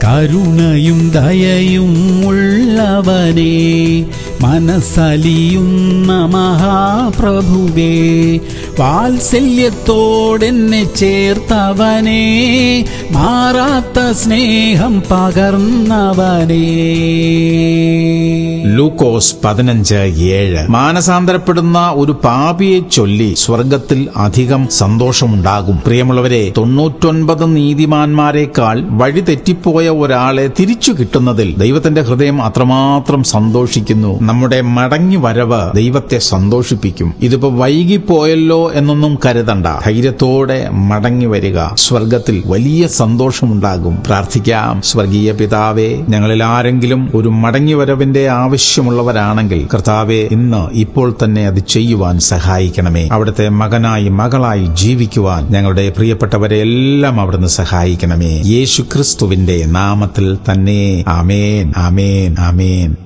കരുണയും ദയയും ഉള്ളവനേ, മനസ്സലിയുന്ന മഹാപ്രഭുവേ, വാത്സല്യത്തോടെന്നെ ചേർത്തവനേ, മാറാത്ത സ്നേഹം പകർന്നവനേ. ലൂക്കോസ് 15:7. മാനസാന്തരപ്പെടുന്ന ഒരു പാപിയെ ചൊല്ലി സ്വർഗത്തിൽ അധികം സന്തോഷമുണ്ടാകും. പ്രിയമുള്ളവരെ, 99 നീതിമാന്മാരെക്കാൾ വഴി തെറ്റിപ്പോയ ഒരാളെ തിരിച്ചു കിട്ടുന്നതിൽ ദൈവത്തിന്റെ ഹൃദയം അത്രമാത്രം സന്തോഷിക്കുന്നു. നമ്മുടെ മടങ്ങി വരവ് ദൈവത്തെ സന്തോഷിപ്പിക്കും. ഇതിപ്പോ വൈകിപ്പോയല്ലോ എന്നൊന്നും കരുതണ്ട. ധൈര്യത്തോടെ മടങ്ങി വരിക. സ്വർഗത്തിൽ വലിയ സന്തോഷമുണ്ടാകും. പ്രാർത്ഥിക്കാം. സ്വർഗീയ പിതാവേ, ഞങ്ങളിൽ ആരെങ്കിലും ഒരു മടങ്ങി വരവിന്റെ ആവശ്യമുള്ളവരാണെങ്കിൽ കർത്താവേ, ഇന്ന് ഇപ്പോൾ തന്നെ അത് ചെയ്യുവാൻ സഹായിക്കണമേ. അവിടുത്തെ മകനായി മകളായി ജീവിക്കുവാൻ ഞങ്ങളുടെ പ്രിയപ്പെട്ടവരെ എല്ലാം അവിടുന്ന് സഹായിക്കണമേ. യേശു ക്രിസ്തുവിന്റെ നാമത്തിൽ തന്നെ. ആമേൻ, ആമേൻ, ആമേൻ.